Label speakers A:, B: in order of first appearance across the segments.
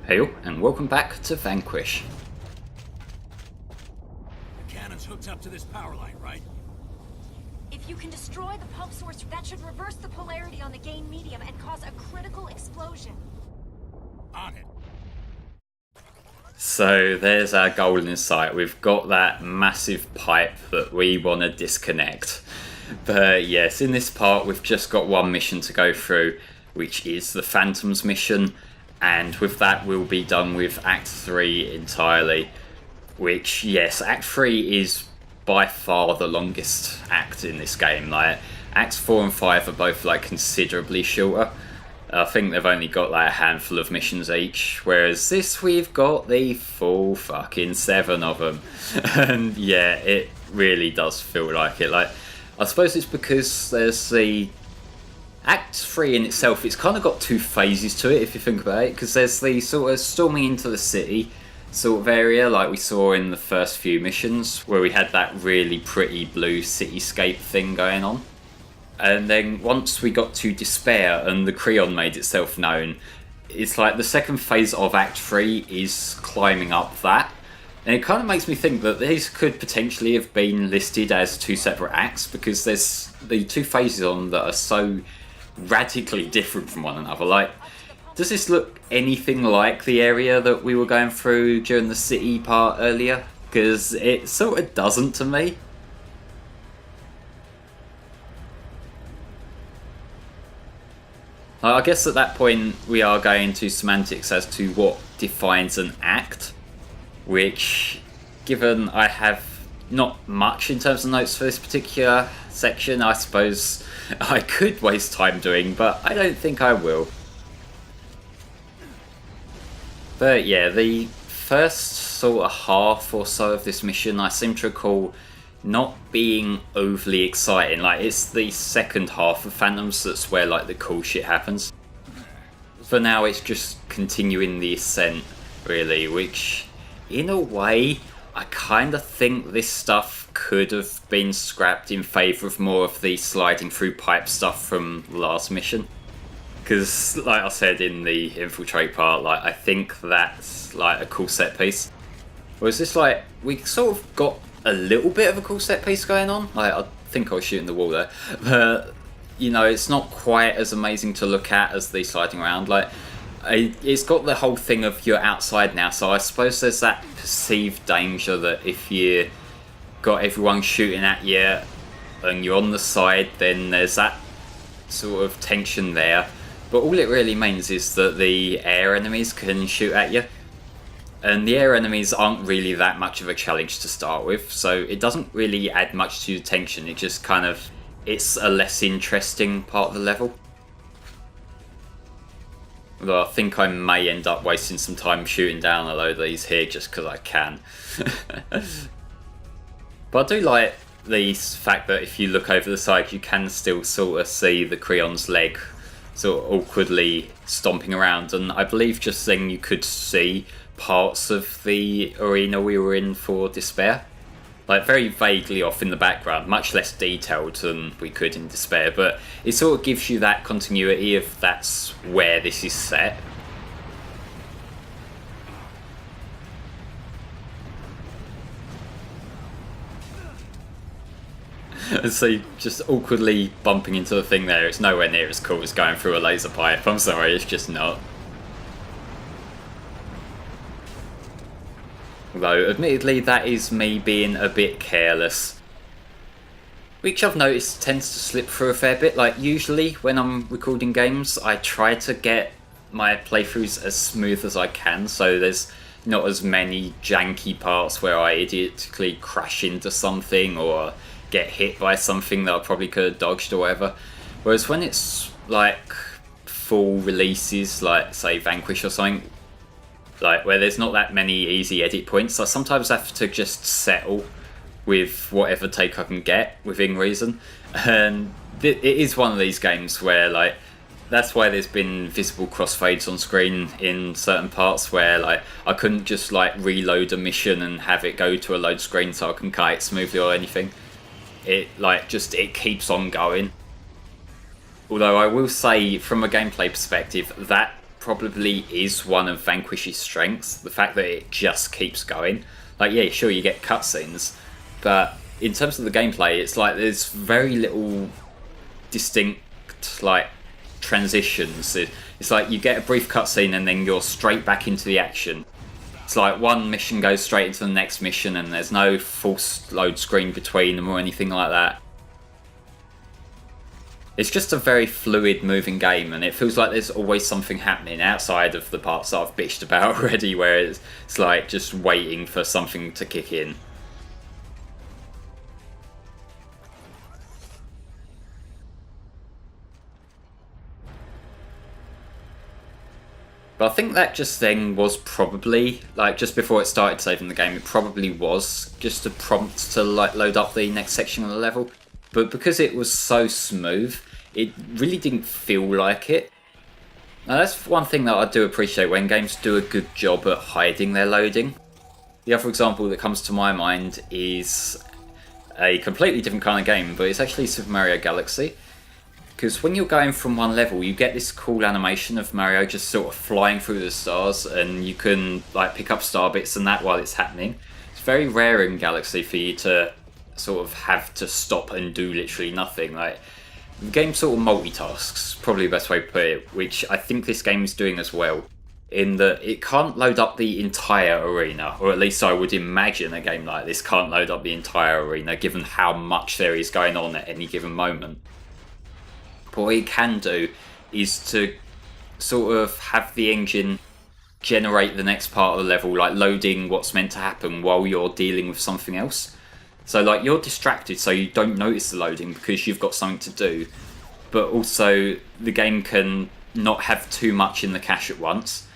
A: Hail, and welcome back to Vanquish.
B: The cannon's hooked up to this power line, right?
C: If you can destroy the pulp source, that should reverse the polarity on the gain medium and cause a critical explosion.
B: On it.
A: So there's our goal in sight. We've got that massive pipe that we want to disconnect. But yes, in this part we've just got one mission to go through, which is the Phantoms mission. And with that we'll be done with Act 3 entirely. Which, yes, Act 3 is by far the longest act in this game. Like, Acts 4 and 5 are both like considerably shorter. I think they've only got like a handful of missions each, whereas this we've got the full fucking 7 of them. And yeah, it really does feel like it. Like, I suppose it's because there's the Act 3 in itself, it's kind of got two phases to it if you think about it, because there's the sort of storming into the city sort of area like we saw in the first few missions, where we had that really pretty blue cityscape thing going on. And then once we got to Despair and the Kreon made itself known, it's like the second phase of Act 3 is climbing up that. And it kind of makes me think that these could potentially have been listed as two separate acts, because there's the two phases on that are so radically different from one another. Like, does this look anything like the area that we were going through during the city part earlier? Because it sort of doesn't to me. I guess at that point we are going to semantics as to what defines an act, which, given I have not much in terms of notes for this particular section, I suppose I could waste time doing, but I don't think I will. But yeah, the first sort of half or so of this mission I seem to recall not being overly exciting. Like, it's the second half of Phantoms that's where like the cool shit happens. For now it's just continuing the ascent really, which in a way I kind of think this stuff could have been scrapped in favour of more of the sliding through pipe stuff from the last mission. Because, like I said in the infiltrate part, like, I think that's like a cool set piece. Whereas this, like, we sort of got a little bit of a cool set piece going on. Like, I think I was shooting the wall there, but you know, it's not quite as amazing to look at as the sliding around. Like, it's got the whole thing of you're outside now, so I suppose there's that perceived danger that if you got everyone shooting at you and you're on the side, then there's that sort of tension there. But all it really means is that the air enemies can shoot at you. And the air enemies aren't really that much of a challenge to start with, so it doesn't really add much to the tension. It just kind of, it's a less interesting part of the level. Although I think I may end up wasting some time shooting down a load of these here just because I can. But I do like the fact that if you look over the side you can still sort of see the Kreon's leg sort of awkwardly stomping around, and I believe just then you could see parts of the arena we were in for Despair. Like, very vaguely off in the background, much less detailed than we could in Despair, but it sort of gives you that continuity of that's where this is set. So just awkwardly bumping into the thing there, it's nowhere near as cool as going through a laser pipe. I'm sorry, it's just not. Though, admittedly, that is me being a bit careless. Which I've noticed tends to slip through a fair bit. Like, usually when I'm recording games, I try to get my playthroughs as smooth as I can, so there's not as many janky parts where I idiotically crash into something or get hit by something that I probably could have dodged or whatever. Whereas when it's like full releases, like say Vanquish or something, like where there's not that many easy edit points, I sometimes have to just settle with whatever take I can get within reason. And it is one of these games where, like, that's why there's been visible crossfades on screen in certain parts where, like, I couldn't just like reload a mission and have it go to a load screen so I can kite smoothly or anything. It like just it keeps on going. Although I will say, from a gameplay perspective, that probably is one of Vanquish's strengths. The fact that it just keeps going. Like, yeah, sure, you get cutscenes, but in terms of the gameplay, it's like there's very little distinct, like, transitions. It's like you get a brief cutscene and then you're straight back into the action. It's like one mission goes straight into the next mission and there's no false load screen between them or anything like that. It's just a very fluid moving game, and it feels like there's always something happening outside of the parts that I've bitched about already, where it's like just waiting for something to kick in. But I think that just then was probably, like, just before it started saving the game, it probably was just a prompt to, like, load up the next section of the level. But because it was so smooth, it really didn't feel like it. Now that's one thing that I do appreciate when games do a good job at hiding their loading. The other example that comes to my mind is a completely different kind of game, but it's actually Super Mario Galaxy. Because when you're going from one level, you get this cool animation of Mario just sort of flying through the stars, and you can, like, pick up star bits and that while it's happening. It's very rare in Galaxy for you to sort of have to stop and do literally nothing. Like, the game sort of multitasks, probably the best way to put it, which I think this game is doing as well, in that it can't load up the entire arena, or at least I would imagine a game like this can't load up the entire arena given how much there is going on at any given moment. But what it can do is to sort of have the engine generate the next part of the level, like loading what's meant to happen while you're dealing with something else. So, like, you're distracted so you don't notice the loading because you've got something to do, but also the game can not have too much in the cache at once,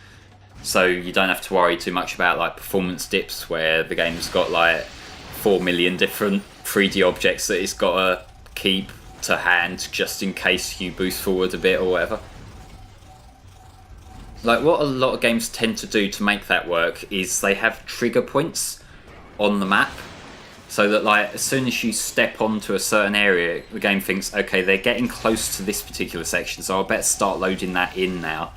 A: so you don't have to worry too much about, like, performance dips where the game's got, like, 4 million different 3D objects that it's got to keep to hand just in case you boost forward a bit or whatever. Like, what a lot of games tend to do to make that work is they have trigger points on the map, so that, like, as soon as you step onto a certain area, the game thinks, okay, they're getting close to this particular section, so I better start loading that in now.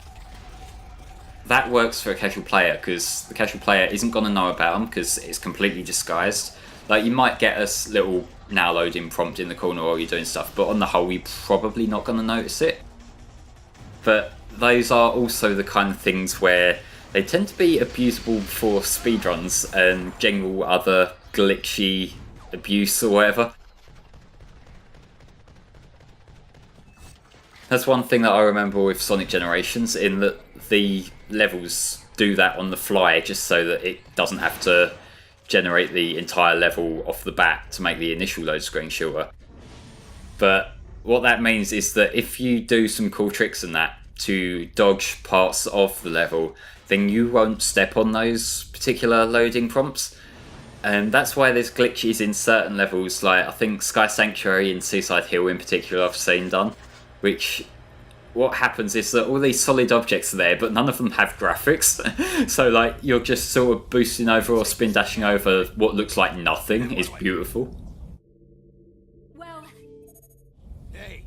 A: That works for a casual player, because the casual player isn't going to know about them, because it's completely disguised. Like, you might get a little now loading prompt in the corner while you're doing stuff, but on the whole, you're probably not going to notice it. But those are also the kind of things where they tend to be abusable for speedruns and general other glitchy abuse or whatever. That's one thing that I remember with Sonic Generations, in that the levels do that on the fly just so that it doesn't have to generate the entire level off the bat to make the initial load screen shorter. But what that means is that if you do some cool tricks in that to dodge parts of the level, then you won't step on those particular loading prompts. And that's why there's glitches in certain levels, like I think Sky Sanctuary and Seaside Hill in particular I've seen done, which what happens is that all these solid objects are there, but none of them have graphics. So, like, you're just sort of boosting over or spin dashing over what looks like nothing is beautiful.
C: Well,
B: Hey,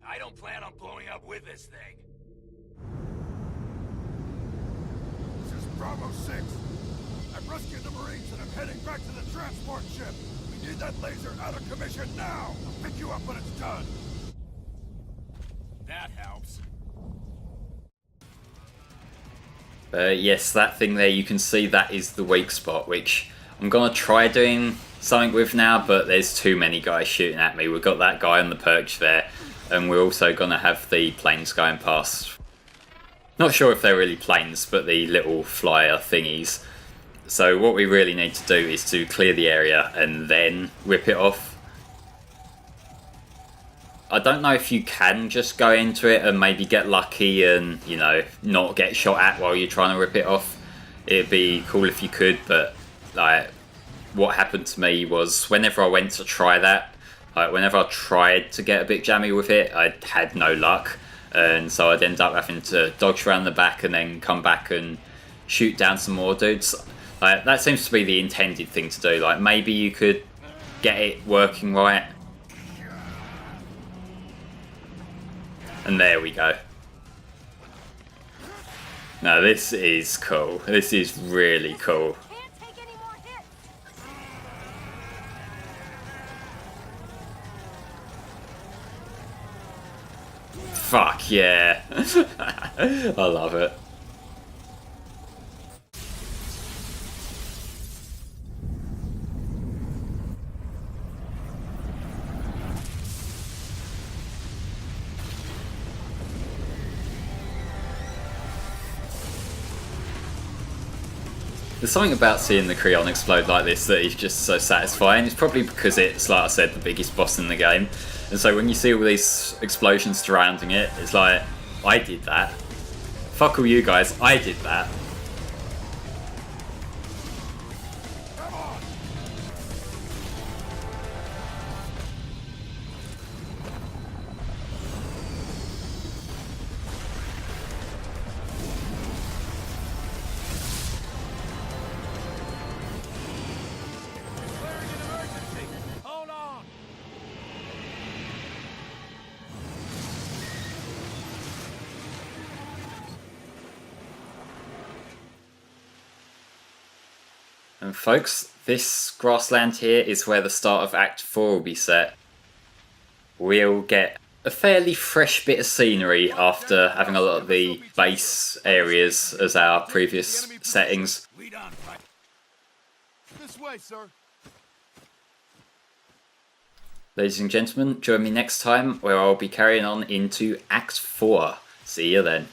B: I don't plan on blowing up with this thing.
D: This is Bravo 6. I've rescued the Marines and I'm heading back to the transport ship. We need that laser out of commission now. I'll pick you up when it's done.
B: That helps.
A: Yes, that thing there, you can see that is the weak spot, which I'm going to try doing something with now, but there's too many guys shooting at me. We've got that guy on the perch there, and we're also going to have the planes going past. Not sure if they're really planes, but the little flyer thingies. So what we really need to do is to clear the area and then rip it off. I don't know if you can just go into it and maybe get lucky and, you know, not get shot at while you're trying to rip it off. It'd be cool if you could, but, like, what happened to me was whenever I went to try that, like, whenever I tried to get a bit jammy with it, I had no luck. And so I'd end up having to dodge around the back and then come back and shoot down some more dudes. Like, that seems to be the intended thing to do. Like, maybe you could get it working right. And there we go. No, this is cool. This is really cool.
C: Can't take any more hits.
A: Fuck yeah. I love it. There's something about seeing the Kreon explode like this that is just so satisfying. It's probably because it's, like I said, the biggest boss in the game. And so when you see all these explosions surrounding it, it's like, I did that. Fuck all you guys, I did that.
B: Hold on!
A: And folks, this grassland here is where the start of Act 4 will be set. We'll get a fairly fresh bit of scenery after having a lot of the base areas as our previous settings.
B: Lead on, Private.
D: This way, sir.
A: Ladies and gentlemen, join me next time where I'll be carrying on into Act 4. See you then.